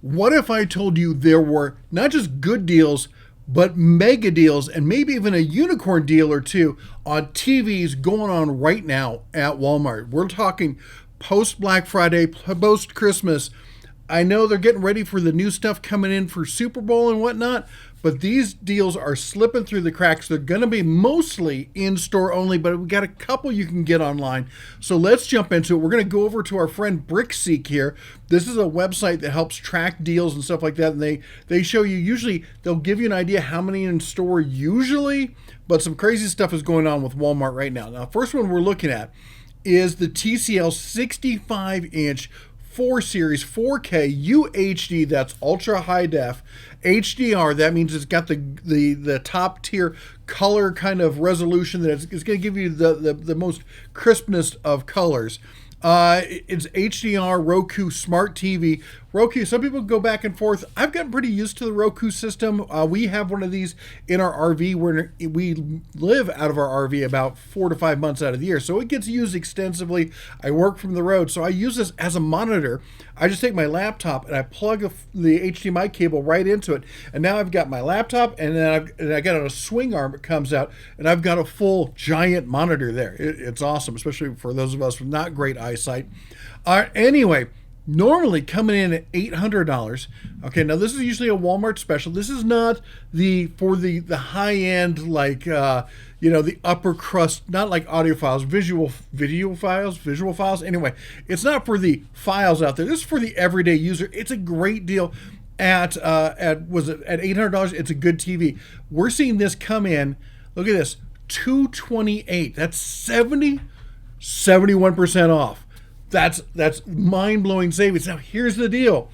What if I told you there were not just good deals, but mega deals and maybe even a unicorn deal or two on TVs going on right now at Walmart? We're talking post Black Friday, post Christmas. I know they're getting ready for the new stuff coming in for Super Bowl and whatnot, but these deals are slipping through the cracks. They're going to be mostly in-store only, but we got a couple you can get online. So let's jump into it. We're going to go over to our friend BrickSeek here. This is a website that helps track deals and stuff like that, and they show you, usually they'll give you an idea how many in store usually, but some crazy stuff is going on with Walmart right now. Now, first one we're looking at is the TCL 65-inch 4 Series 4K UHD, that's ultra high def. HDR, that means it's got the top tier color kind of resolution that it's going to give you the most crispness of colors. It's HDR Roku Smart TV. Roku, some people go back and forth. I've gotten pretty used to the Roku system. We have one of these in our RV where we live out of our RV about 4 to 5 months out of the year. So it gets used extensively. I work from the road, so I use this as a monitor. I just take my laptop and I plug the HDMI cable right into it. And now I've got my laptop, and then I got a swing arm that comes out, and I've got a full giant monitor there. It's awesome, especially for those of us with not great eyesight. Anyway, normally coming in at $800. Okay, now this is usually a Walmart special. This is not for the high end, like the upper crust, not like audio files, visual files. Anyway, it's not for the files out there. This is for the everyday user. It's a great deal at $800. It's a good TV. We're seeing this come in. Look at this, $228. That's 71% off. That's mind-blowing savings. Now, here's the deal.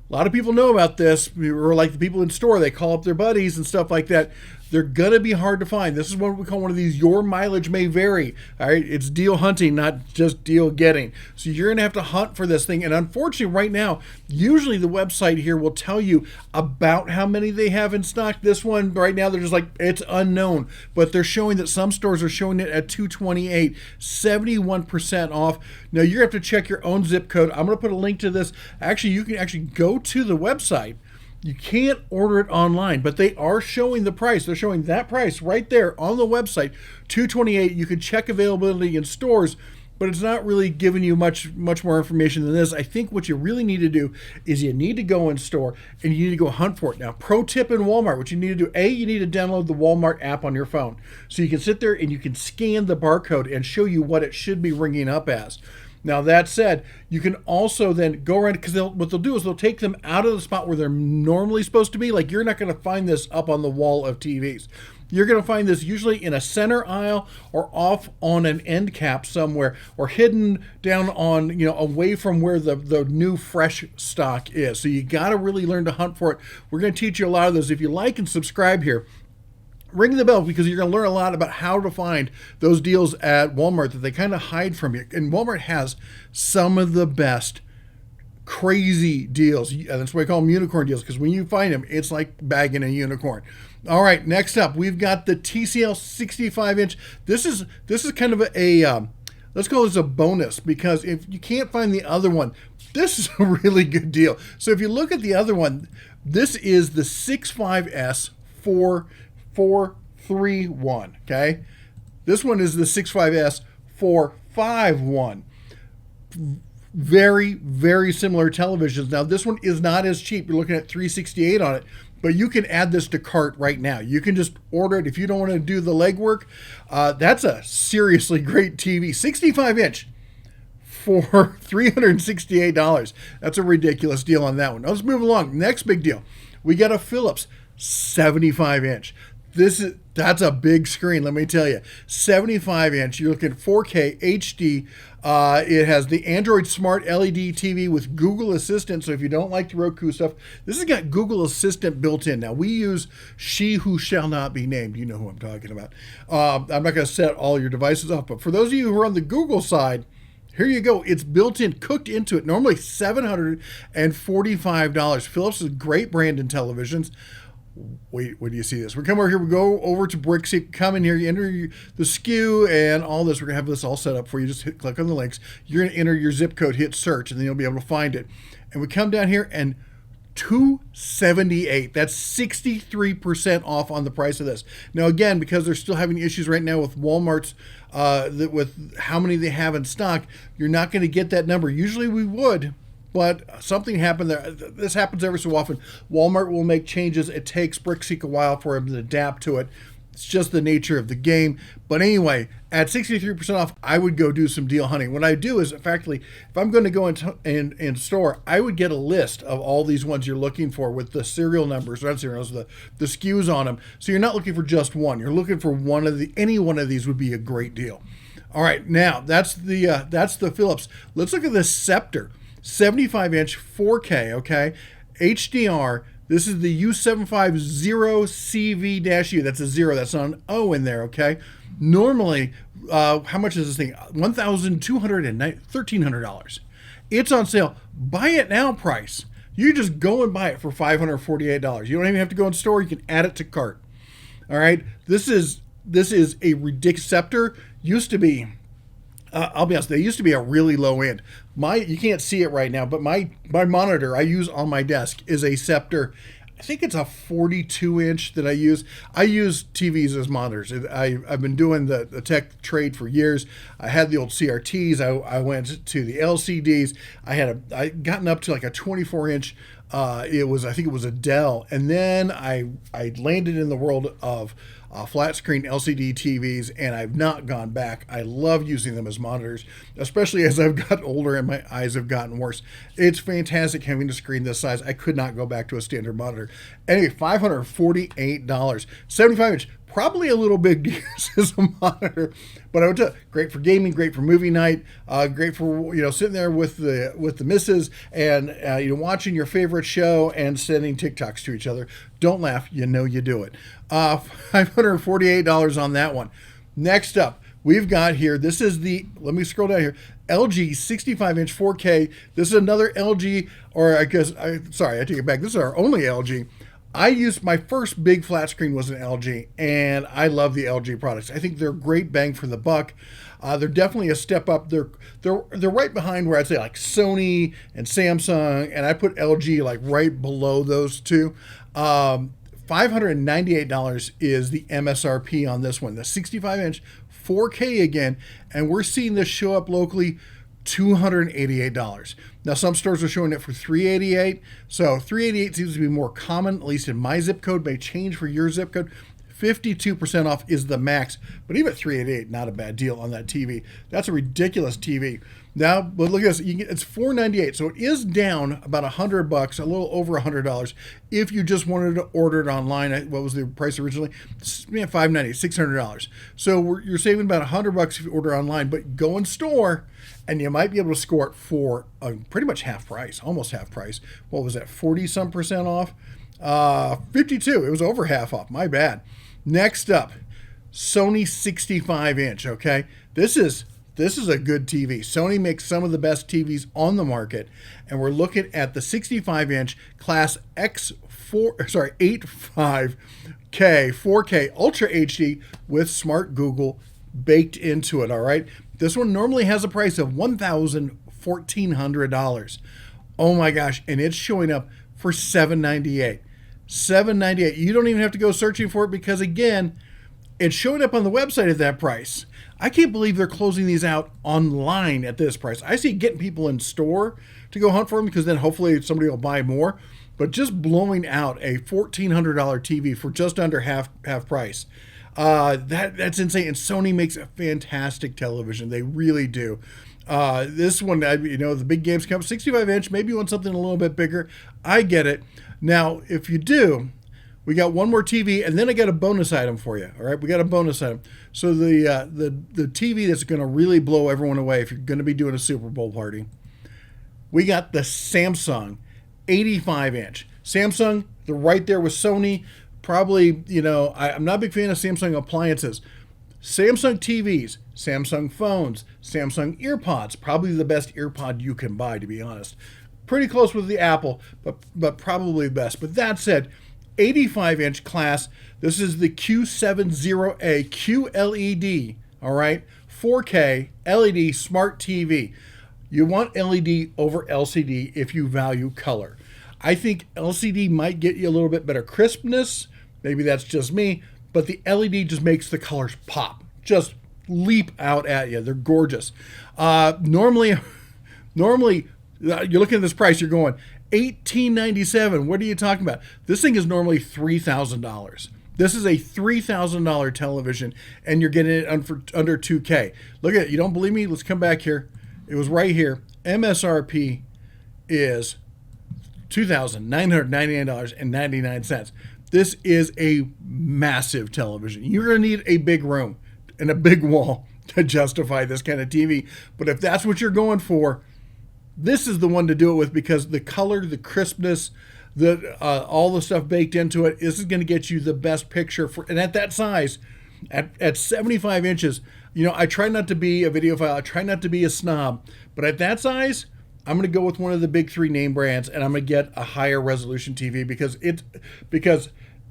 A lot of people know about this, or like the people in store, they call up their buddies and stuff like that. They're going to be hard to find. This is what we call one of these, your mileage may vary. All right, it's deal hunting, not just deal getting. So you're going to have to hunt for this thing. And unfortunately, right now, usually the website here will tell you about how many they have in stock. This one right now, they're just like, it's unknown. But they're showing that some stores are showing it at $228, 71% off. Now, you're going to have to check your own zip code. I'm going to put a link to this. Actually, you can actually go to the website. You can't order it online, but they are showing the price. They're showing that price right there on the website, $228. You can check availability in stores, but it's not really giving you much more information than this. I think what you really need to do is you need to go in store and you need to go hunt for it. Now, pro tip in Walmart, what you need to do, you need to download the Walmart app on your phone. So you can sit there and you can scan the barcode and show you what it should be ringing up as. Now, that said, you can also then go around, because what they'll do is they'll take them out of the spot where they're normally supposed to be. Like, you're not going to find this up on the wall of TVs. You're going to find this usually in a center aisle or off on an end cap somewhere, or hidden down on, away from where the new fresh stock is. So you got to really learn to hunt for it. We're going to teach you a lot of those. If you like and subscribe here, ring the bell, because you're going to learn a lot about how to find those deals at Walmart that they kind of hide from you. And Walmart has some of the best crazy deals. That's why I call them unicorn deals, because when you find them, it's like bagging a unicorn. All right, next up, we've got the TCL 65-inch. This is kind of let's call this a bonus, because if you can't find the other one, this is a really good deal. So if you look at the other one, this is the 65S 431, okay? This one is the 65S 451. Very, very similar televisions. Now, this one is not as cheap. You're looking at $368 on it, but you can add this to cart right now. You can just order it if you don't want to do the legwork. That's a seriously great TV. 65-inch for $368. That's a ridiculous deal on that one. Now, let's move along. Next big deal. We got a Philips 75-inch. That's a big screen, let me tell you. 75-inch, you're looking at 4K HD. It has the Android Smart LED TV with Google Assistant, so if you don't like the Roku stuff, this has got Google Assistant built in. Now, we use She Who Shall Not Be Named. You know who I'm talking about. I'm not going to set all your devices up, but for those of you who are on the Google side, here you go. It's built in, cooked into it. Normally $745. Philips is a great brand in televisions. Wait, do you see this? We come over here, we go over to BrickSeek, come in here, you enter the SKU and all this. We're going to have this all set up for you. Just click on the links. You're going to enter your zip code, hit search, and then you'll be able to find it. And we come down here, and $278. That's 63% off on the price of this. Now, again, because they're still having issues right now with Walmart's, with how many they have in stock, you're not going to get that number. Usually we would, but something happened there. This happens every so often. Walmart will make changes. It takes Brickseek a while for them to adapt to it. It's just the nature of the game. But anyway, at 63% off, I would go do some deal hunting. What I do is, effectively, if I'm going to go in store, I would get a list of all these ones you're looking for with the serial numbers, not serials, the SKUs on them. So you're not looking for just one. You're looking for any one of these would be a great deal. All right, now that's the Philips. Let's look at the Scepter, 75-inch 4K. Okay, HDR. This is the U750CV-U. That's a 0. That's not an O in there, okay? Normally, how much is this thing? $1,213. It's on sale. Buy it now price. You just go and buy it for $548. You don't even have to go in store. You can add it to cart. All right? This is a ridiculous. Scepter used to be, I'll be honest, they used to be a really low end. You can't see it right now, but my monitor I use on my desk is a Scepter. I think it's a 42-inch that I use. I use TVs as monitors. I've been doing the tech trade for years. I had the old CRTs. I went to the LCDs. I gotten up to like a 24-inch. I think it was a Dell, and then I landed in the world of flat screen LCD TVs, and I've not gone back. I love using them as monitors, especially as I've gotten older and my eyes have gotten worse. It's fantastic having a screen this size. I could not go back to a standard monitor. Anyway, $548, 75-inch. Probably a little big to use as a monitor, but I would tell you, great for gaming, great for movie night, great for sitting there with the missus and watching your favorite show and sending TikToks to each other. Don't laugh, you do it. $548 on that one. Next up, we've got here. This is let me scroll down here. LG 65-inch 4K. This is another LG, or I take it back. This is our only LG. My first big flat screen was an LG, and I love the LG products. I think they're great bang for the buck. They're definitely a step up. They're right behind where I'd say like Sony and Samsung, and I put LG like right below those two. $598 is the MSRP on this one, the 65-inch 4K again, and we're seeing this show up locally. $288. Now some stores are showing it for $388. So $388 seems to be more common, at least in my zip code. May change for your zip code. 52% off is the max, but even at $388, not a bad deal on that TV. That's a ridiculous TV. Now, but look at this. It's $498, so it is down about $100, a little over $100. If you just wanted to order it online, what was the price originally? $590, $600. So you're saving about $100 if you order online, but go in store, and you might be able to score it for pretty much half price, almost half price. What was that? 40-some% off. 52. It was over half off. My bad. Next up, Sony 65-inch. Okay, this is a good TV. Sony makes some of the best TVs on the market, and we're looking at the 65-inch class 85K 4K Ultra HD with Smart Google baked into it. All right, this one normally has a price of $1,400. Oh my gosh, and it's showing up for $798. $798. You don't even have to go searching for it because, again, it's showing up on the website at that price. I can't believe they're closing these out online at this price. I see getting people in store to go hunt for them because then hopefully somebody will buy more. But just blowing out a $1,400 TV for just under half price, that's insane. And Sony makes a fantastic television. They really do. This one, the big games come 65-inch. Maybe you want something a little bit bigger. I get it. Now, if you do, we got one more TV, and then I got a bonus item for you. All right, we got a bonus item. So the TV that's going to really blow everyone away if you're going to be doing a Super Bowl party, we got the Samsung 85-inch. Samsung, they're right there with Sony. Probably, I'm not a big fan of Samsung appliances. Samsung TVs, Samsung phones, Samsung AirPods, probably the best AirPod you can buy, to be honest. Pretty close with the Apple, but probably the best. But that said, 85-inch class, this is the Q70A QLED, all right? 4K LED smart TV. You want LED over LCD if you value color. I think LCD might get you a little bit better crispness. Maybe that's just me, but the LED just makes the colors pop, just leap out at you. They're gorgeous. Normally, you're looking at this price, you're going $1897. What are you talking about? This thing is normally $3,000. This is a $3,000 television, and you're getting it under 2K. Look at it. You don't believe me? Let's come back here. It was right here. MSRP is $2,999.99. This is a massive television. You're going to need a big room and a big wall to justify this kind of TV. But if that's what you're going for, this is the one to do it with, because the color, the crispness, all the stuff baked into it, this is going to get you the best picture and at that size, at 75 inches. I try not to be a videophile. I try not to be a snob, but at that size, I'm going to go with one of the big three name brands, and I'm going to get a higher resolution TV because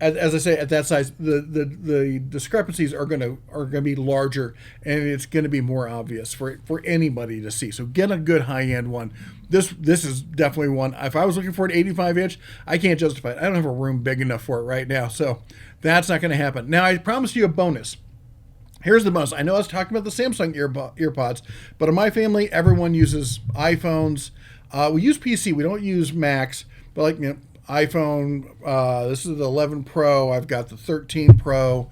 as I say, at that size, the discrepancies are going to be larger, and it's going to be more obvious for anybody to see. So get a good high end one. This is definitely one. If I was looking for an 85-inch, I can't justify it. I don't have a room big enough for it right now, so that's not going to happen. Now, I promised you a bonus. Here's the bonus. I know I was talking about the Samsung AirPods, but in my family, everyone uses iPhones. We use PC. We don't use Macs, but iPhone. This is the 11 Pro. I've got the 13 Pro.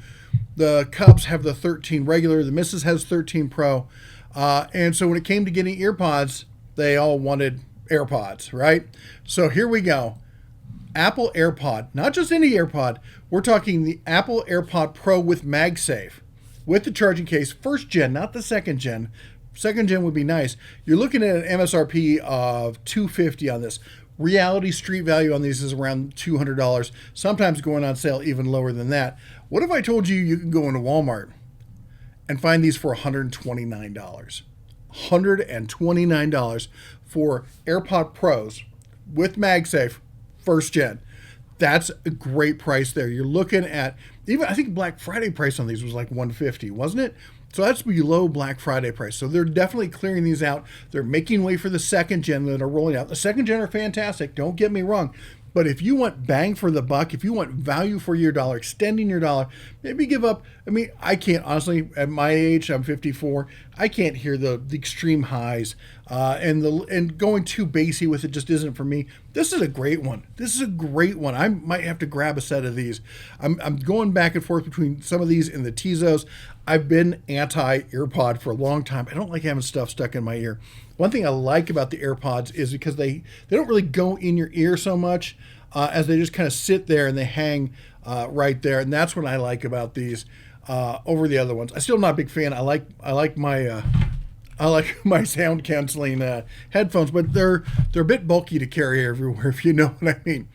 The Cubs have the 13 regular. The Missus has 13 Pro. And so when it came to getting earpods, they all wanted AirPods, right? So here we go. Apple AirPod. Not just any AirPod. We're talking the Apple AirPod Pro with MagSafe, with the charging case. First gen, not the second gen. Second gen would be nice. You're looking at an MSRP of $250 on this. Reality street value on these is around $200, sometimes going on sale even lower than that. What if I told you can go into Walmart and find these for $129? $129 for AirPod Pros with MagSafe, first gen. That's a great price there. You're looking at, even I think Black Friday price on these was like $150, wasn't it? So that's below Black Friday price. So they're definitely clearing these out. They're making way for the second gen that are rolling out. The second gen are fantastic, don't get me wrong. But if you want bang for the buck, if you want value for your dollar, extending your dollar, maybe give up. I mean, I can't, honestly, at my age, I'm 54, I can't hear the extreme highs, and going too bassy with it just isn't for me. This is a great one. This is a great one. I might have to grab a set of these. I'm going back and forth between some of these and the Tezos. I've been anti-AirPod for a long time. I don't like having stuff stuck in my ear. One thing I like about the AirPods is because they don't really go in your ear so much, as they just kind of sit there and they hang right there. And that's what I like about these over the other ones. I'm still not a big fan. I like my sound canceling headphones, but they're a bit bulky to carry everywhere, if you know what I mean.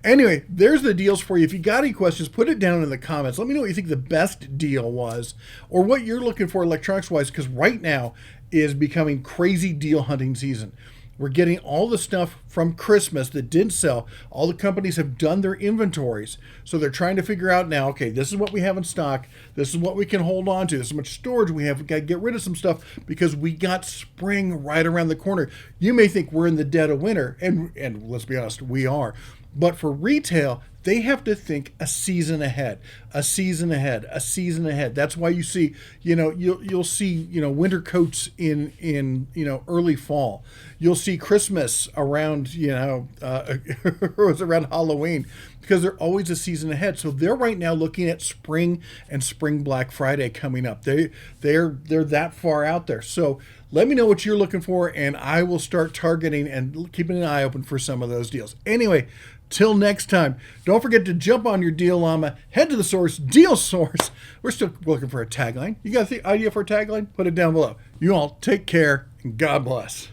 Anyway, there's the deals for you. If you got any questions, put it down in the comments. Let me know what you think the best deal was, or what you're looking for electronics wise, because right now is becoming crazy deal hunting season. We're getting all the stuff from Christmas that didn't sell. All the companies have done their inventories. So they're trying to figure out now, okay, this is what we have in stock. This is what we can hold on to. This is how much storage we have. We've got to get rid of some stuff because we got spring right around the corner. You may think we're in the dead of winter, and let's be honest, we are. But for retail, they have to think a season ahead, a season ahead, a season ahead. That's why you see, you'll see, winter coats in early fall. You'll see Christmas around, it was around Halloween, because they're always a season ahead. So they're right now looking at spring and spring Black Friday coming up. They're that far out there. So let me know what you're looking for, and I will start targeting and keeping an eye open for some of those deals. Anyway, till next time, don't forget to jump on your deal llama, head to the source, Deal Source. We're still looking for a tagline. You got the idea for a tagline? Put it down below. You all take care, and God bless.